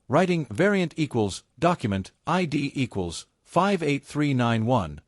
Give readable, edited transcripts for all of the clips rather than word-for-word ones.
writing variant equals, document, ID equals, 58391.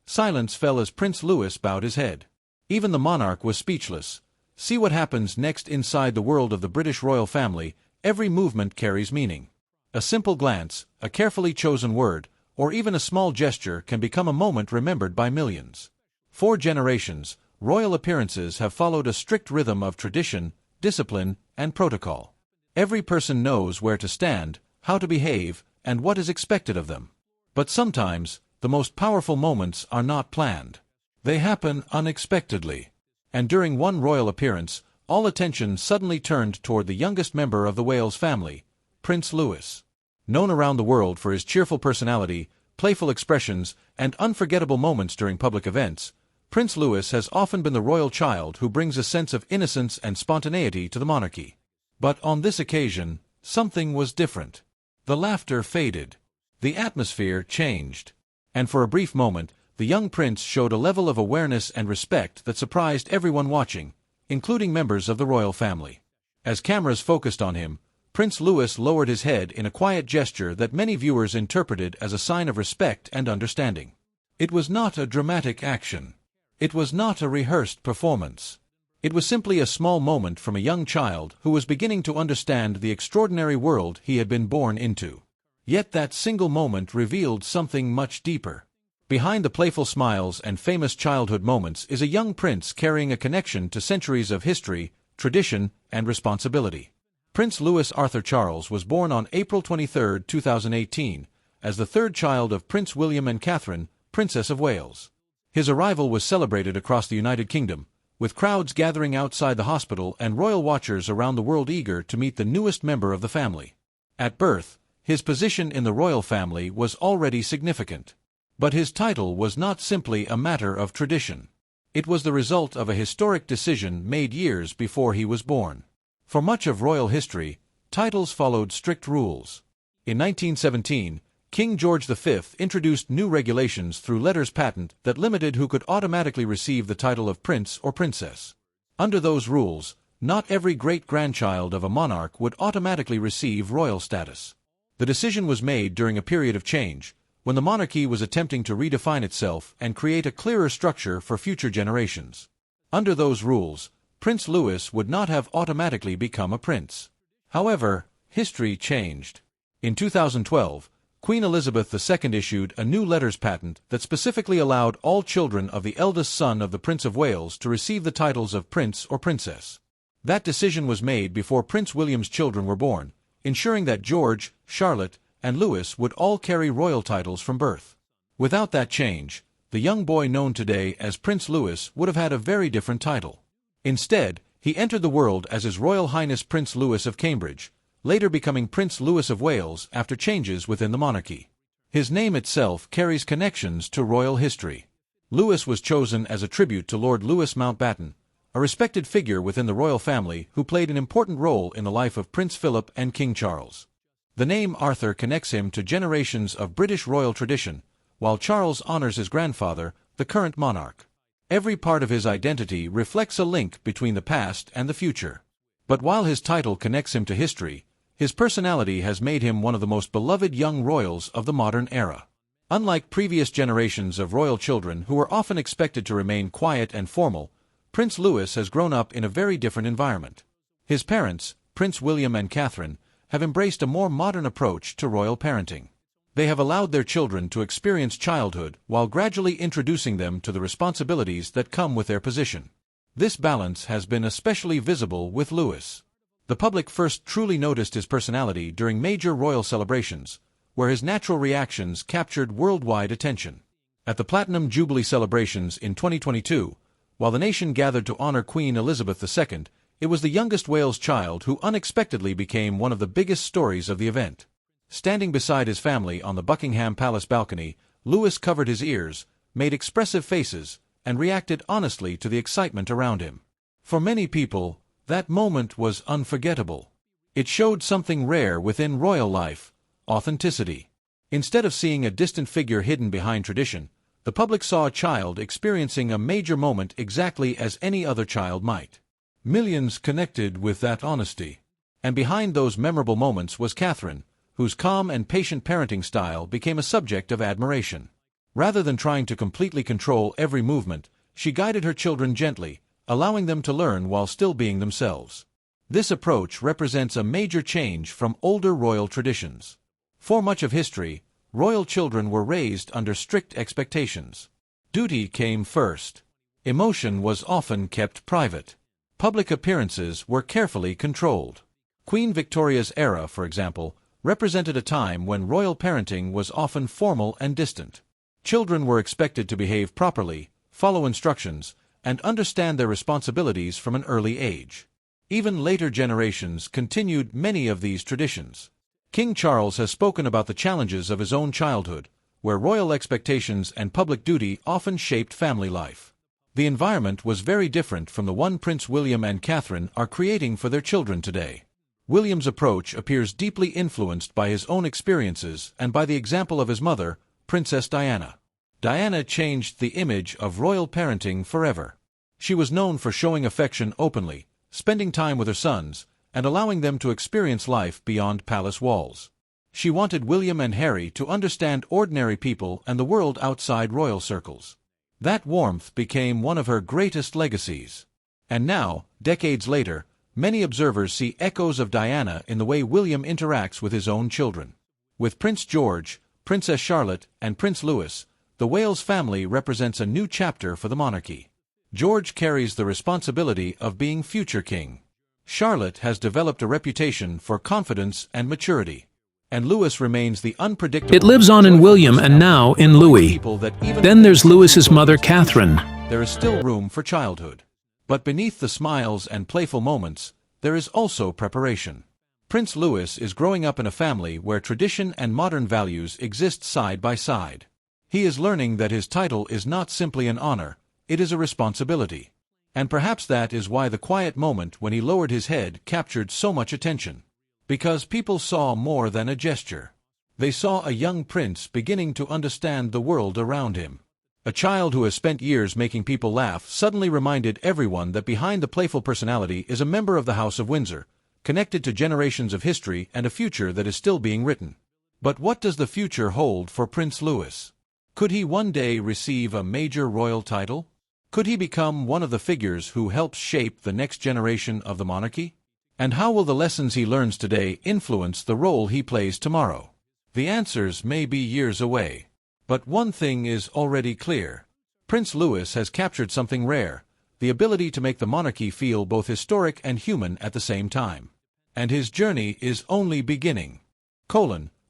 Silence fell as Prince Louis bowed his head. Even the monarch was speechless. See what happens next inside the world of the British royal family. Every movement carries meaning. A simple glance, a carefully chosen word, or even a small gesture can become a moment remembered by millions. For generations, royal appearances have followed a strict rhythm of tradition, discipline, and protocol. Every person knows where to stand, how to behave, and what is expected of them. But sometimes, the most powerful moments are not planned. They happen unexpectedly. And during one royal appearance, all attention suddenly turned toward the youngest member of the Wales family, Prince Louis. Known around the world for his cheerful personality, playful expressions, and unforgettable moments during public events, Prince Louis has often been the royal child who brings a sense of innocence and spontaneity to the monarchy. But on this occasion, something was different. The laughter faded. The atmosphere changed. And for a brief moment, the young prince showed a level of awareness and respect that surprised everyone watching, including members of the royal family. As cameras focused on him, Prince Louis lowered his head in a quiet gesture that many viewers interpreted as a sign of respect and understanding. It was not a dramatic action. It was not a rehearsed performance. It was simply a small moment from a young child who was beginning to understand the extraordinary world he had been born into. Yet that single moment revealed something much deeper. Behind the playful smiles and famous childhood moments is a young prince carrying a connection to centuries of history, tradition, and responsibility. Prince Louis Arthur Charles was born on April 23, 2018, as the third child of Prince William and Catherine, Princess of Wales. His arrival was celebrated across the United Kingdom, with crowds gathering outside the hospital and royal watchers around the world eager to meet the newest member of the family. At birth, his position in the royal family was already significant. But his title was not simply a matter of tradition. It was the result of a historic decision made years before he was born. For much of royal history, titles followed strict rules. In 1917, King George V introduced new regulations through letters patent that limited who could automatically receive the title of prince or princess. Under those rules, not every great-grandchild of a monarch would automatically receive royal status. The decision was made during a period of change, when the monarchy was attempting to redefine itself and create a clearer structure for future generations. Under those rules, Prince Louis would not have automatically become a prince. However, history changed. In 2012, Queen Elizabeth II issued a new letters patent that specifically allowed all children of the eldest son of the Prince of Wales to receive the titles of prince or princess. That decision was made before Prince William's children were born, ensuring that George, Charlotte, and Louis would all carry royal titles from birth. Without that change, the young boy known today as Prince Louis would have had a very different title. Instead, he entered the world as His Royal Highness Prince Louis of Cambridge, later becoming Prince Louis of Wales after changes within the monarchy. His name itself carries connections to royal history. Louis was chosen as a tribute to Lord Louis Mountbatten, a respected figure within the royal family who played an important role in the life of Prince Philip and King Charles. The name Arthur connects him to generations of British royal tradition, while Charles honors his grandfather, the current monarch. Every part of his identity reflects a link between the past and the future. But while his title connects him to history, his personality has made him one of the most beloved young royals of the modern era. Unlike previous generations of royal children who were often expected to remain quiet and formal, Prince Louis has grown up in a very different environment. His parents, Prince William and Catherine, have embraced a more modern approach to royal parenting. They have allowed their children to experience childhood while gradually introducing them to the responsibilities that come with their position. This balance has been especially visible with Louis. The public first truly noticed his personality during major royal celebrations, where his natural reactions captured worldwide attention. At the Platinum Jubilee celebrations in 2022, while the nation gathered to honor Queen Elizabeth II, it was the youngest Wales child who unexpectedly became one of the biggest stories of the event. Standing beside his family on the Buckingham Palace balcony, Louis covered his ears, made expressive faces, and reacted honestly to the excitement around him. For many people, that moment was unforgettable. It showed something rare within royal life: authenticity. Instead of seeing a distant figure hidden behind tradition, the public saw a child experiencing a major moment exactly as any other child might. Millions connected with that honesty. And behind those memorable moments was Catherine, whose calm and patient parenting style became a subject of admiration. Rather than trying to completely control every movement, she guided her children gently, allowing them to learn while still being themselves. This approach represents a major change from older royal traditions. For much of history, royal children were raised under strict expectations. Duty came first. Emotion was often kept private. Public appearances were carefully controlled. Queen Victoria's era, for example, represented a time when royal parenting was often formal and distant. Children were expected to behave properly, follow instructions, and understand their responsibilities from an early age. Even later generations continued many of these traditions. King Charles has spoken about the challenges of his own childhood, where royal expectations and public duty often shaped family life. The environment was very different from the one Prince William and Catherine are creating for their children today. William's approach appears deeply influenced by his own experiences and by the example of his mother, Princess Diana. Diana changed the image of royal parenting forever. She was known for showing affection openly, spending time with her sons, and allowing them to experience life beyond palace walls. She wanted William and Harry to understand ordinary people and the world outside royal circles. That warmth became one of her greatest legacies. And now, decades later, many observers see echoes of Diana in the way William interacts with his own children. With Prince George, Princess Charlotte, and Prince Louis, the Wales family represents a new chapter for the monarchy. George carries the responsibility of being future king. Charlotte has developed a reputation for confidence and maturity. And Louis remains the unpredictable... It lives on in William and now in Louis. Then there's Louis's mother, Catherine. There is still room for childhood. But beneath the smiles and playful moments, there is also preparation. Prince Louis is growing up in a family where tradition and modern values exist side by side. He is learning that his title is not simply an honor, it is a responsibility. And perhaps that is why the quiet moment when he lowered his head captured so much attention. Because people saw more than a gesture. They saw a young prince beginning to understand the world around him. A child who has spent years making people laugh suddenly reminded everyone that behind the playful personality is a member of the House of Windsor, connected to generations of history and a future that is still being written. But what does the future hold for Prince Louis? Could he one day receive a major royal title? Could he become one of the figures who helps shape the next generation of the monarchy? And how will the lessons he learns today influence the role he plays tomorrow? The answers may be years away. But one thing is already clear. Prince Louis has captured something rare, the ability to make the monarchy feel both historic and human at the same time. And his journey is only beginning.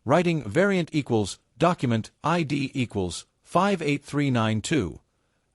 Writing variant equals document ID equals 58392.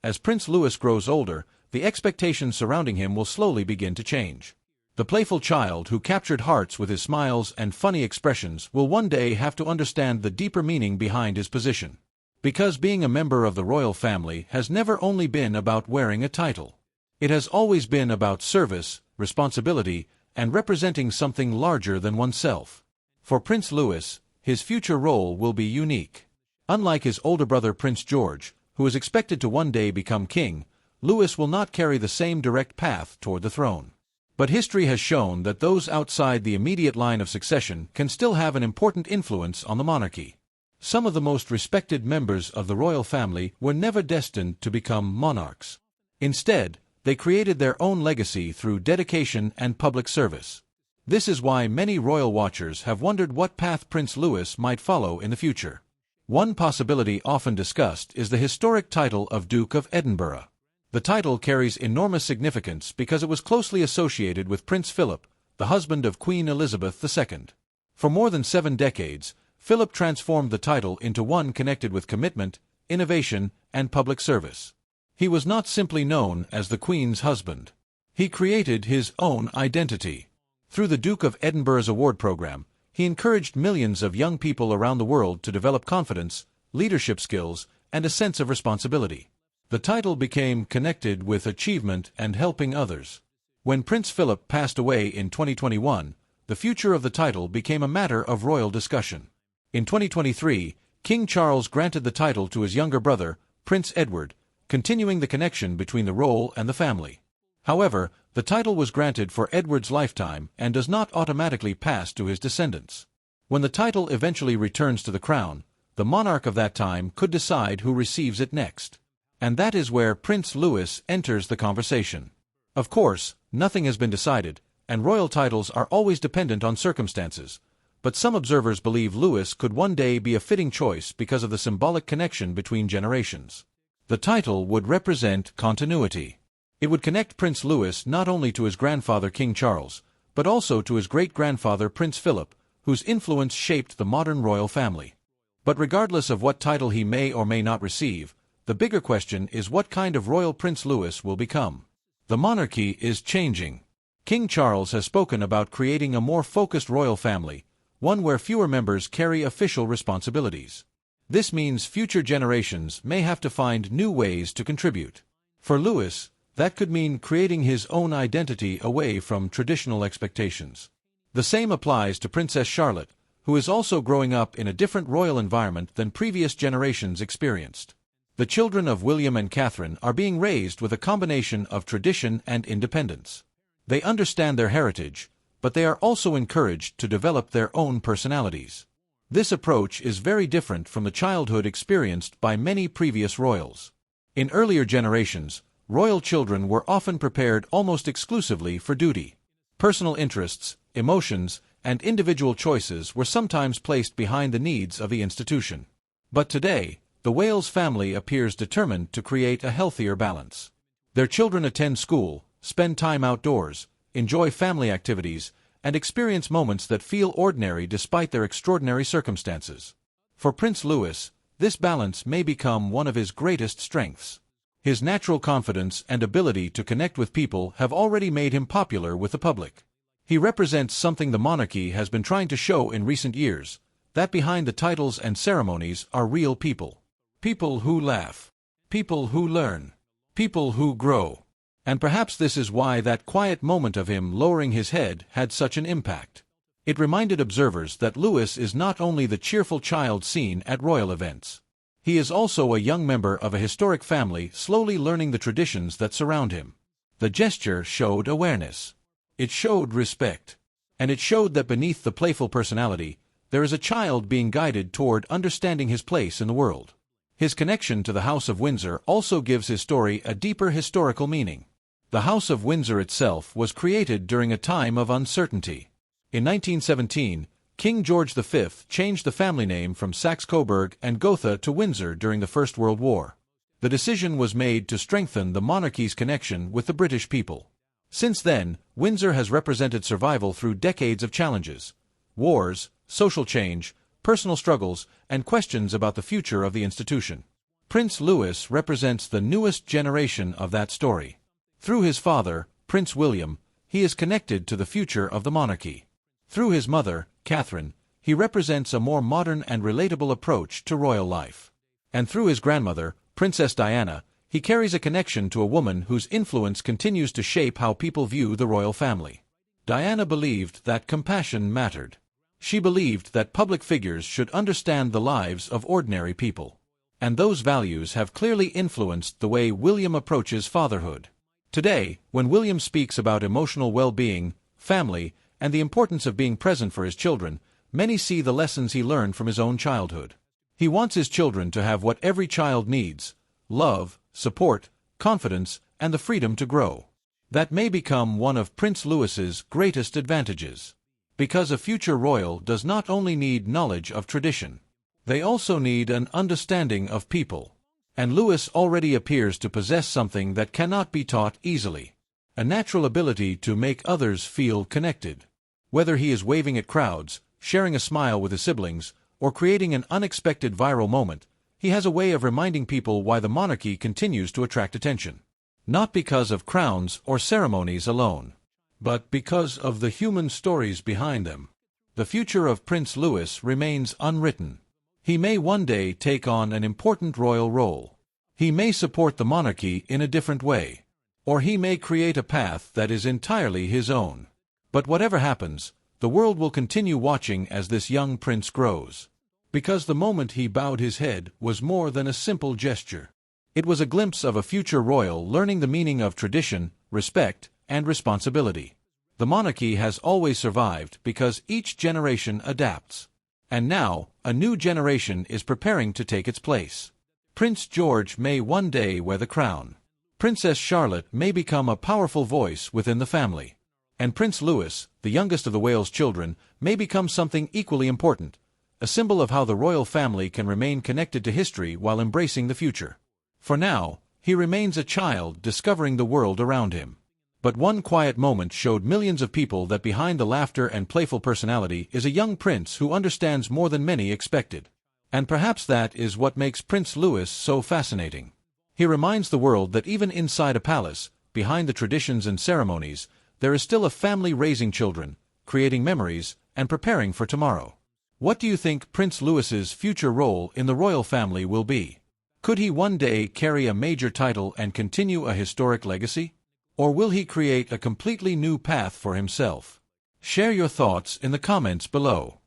As Prince Louis grows older, the expectations surrounding him will slowly begin to change. The playful child who captured hearts with his smiles and funny expressions will one day have to understand the deeper meaning behind his position. Because being a member of the royal family has never only been about wearing a title. It has always been about service, responsibility, and representing something larger than oneself. For Prince Louis, his future role will be unique. Unlike his older brother Prince George, who is expected to one day become king, Louis will not carry the same direct path toward the throne. But history has shown that those outside the immediate line of succession can still have an important influence on the monarchy. Some of the most respected members of the royal family were never destined to become monarchs. Instead, they created their own legacy through dedication and public service. This is why many royal watchers have wondered what path Prince Louis might follow in the future. One possibility often discussed is the historic title of Duke of Edinburgh. The title carries enormous significance because it was closely associated with Prince Philip, the husband of Queen Elizabeth II. For more than 7 decades, Philip transformed the title into one connected with commitment, innovation, and public service. He was not simply known as the Queen's husband. He created his own identity. Through the Duke of Edinburgh's award program, he encouraged millions of young people around the world to develop confidence, leadership skills, and a sense of responsibility. The title became connected with achievement and helping others. When Prince Philip passed away in 2021, the future of the title became a matter of royal discussion. In 2023, King Charles granted the title to his younger brother, Prince Edward, continuing the connection between the role and the family. However, the title was granted for Edward's lifetime and does not automatically pass to his descendants. When the title eventually returns to the crown, the monarch of that time could decide who receives it next. And that is where Prince Louis enters the conversation. Of course, nothing has been decided, and royal titles are always dependent on circumstances, but some observers believe Louis could one day be a fitting choice because of the symbolic connection between generations. The title would represent continuity. It would connect Prince Louis not only to his grandfather King Charles, but also to his great-grandfather Prince Philip, whose influence shaped the modern royal family. But regardless of what title he may or may not receive, the bigger question is what kind of royal Prince Louis will become. The monarchy is changing. King Charles has spoken about creating a more focused royal family, one where fewer members carry official responsibilities. This means future generations may have to find new ways to contribute. For Louis, that could mean creating his own identity away from traditional expectations. The same applies to Princess Charlotte, who is also growing up in a different royal environment than previous generations experienced. The children of William and Catherine are being raised with a combination of tradition and independence. They understand their heritage, but they are also encouraged to develop their own personalities. This approach is very different from the childhood experienced by many previous royals. In earlier generations, royal children were often prepared almost exclusively for duty. Personal interests, emotions, and individual choices were sometimes placed behind the needs of the institution. But today, the Wales family appears determined to create a healthier balance. Their children attend school, spend time outdoors, enjoy family activities, and experience moments that feel ordinary despite their extraordinary circumstances. For Prince Louis, this balance may become one of his greatest strengths. His natural confidence and ability to connect with people have already made him popular with the public. He represents something the monarchy has been trying to show in recent years, that behind the titles and ceremonies are real people. People who laugh. People who learn. People who grow. And perhaps this is why that quiet moment of him lowering his head had such an impact. It reminded observers that Louis is not only the cheerful child seen at royal events. He is also a young member of a historic family slowly learning the traditions that surround him. The gesture showed awareness. It showed respect. And it showed that beneath the playful personality, there is a child being guided toward understanding his place in the world. His connection to the House of Windsor also gives his story a deeper historical meaning. The House of Windsor itself was created during a time of uncertainty. In 1917, King George V changed the family name from Saxe-Coburg and Gotha to Windsor during the First World War. The decision was made to strengthen the monarchy's connection with the British people. Since then, Windsor has represented survival through decades of challenges, wars, social change, personal struggles, and questions about the future of the institution. Prince Louis represents the newest generation of that story. Through his father, Prince William, he is connected to the future of the monarchy. Through his mother, Catherine, he represents a more modern and relatable approach to royal life. And through his grandmother, Princess Diana, he carries a connection to a woman whose influence continues to shape how people view the royal family. Diana believed that compassion mattered. She believed that public figures should understand the lives of ordinary people. And those values have clearly influenced the way William approaches fatherhood. Today, when William speaks about emotional well-being, family, and the importance of being present for his children, many see the lessons he learned from his own childhood. He wants his children to have what every child needs: love, support, confidence, and the freedom to grow. That may become one of Prince Louis's greatest advantages. Because a future royal does not only need knowledge of tradition. They also need an understanding of people. And Louis already appears to possess something that cannot be taught easily: a natural ability to make others feel connected. Whether he is waving at crowds, sharing a smile with his siblings, or creating an unexpected viral moment, he has a way of reminding people why the monarchy continues to attract attention. Not because of crowns or ceremonies alone, but because of the human stories behind them. The future of Prince Louis remains unwritten. He may one day take on an important royal role. He may support the monarchy in a different way. Or he may create a path that is entirely his own. But whatever happens, the world will continue watching as this young prince grows. Because the moment he bowed his head was more than a simple gesture. It was a glimpse of a future royal learning the meaning of tradition, respect, and responsibility. The monarchy has always survived because each generation adapts. And now, a new generation is preparing to take its place. Prince George may one day wear the crown. Princess Charlotte may become a powerful voice within the family. And Prince Louis, the youngest of the Wales children, may become something equally important, a symbol of how the royal family can remain connected to history while embracing the future. For now, he remains a child discovering the world around him. But one quiet moment showed millions of people that behind the laughter and playful personality is a young prince who understands more than many expected. And perhaps that is what makes Prince Louis so fascinating. He reminds the world that even inside a palace, behind the traditions and ceremonies, there is still a family raising children, creating memories, and preparing for tomorrow. What do you think Prince Louis's future role in the royal family will be? Could he one day carry a major title and continue a historic legacy? Or will he create a completely new path for himself? Share your thoughts in the comments below.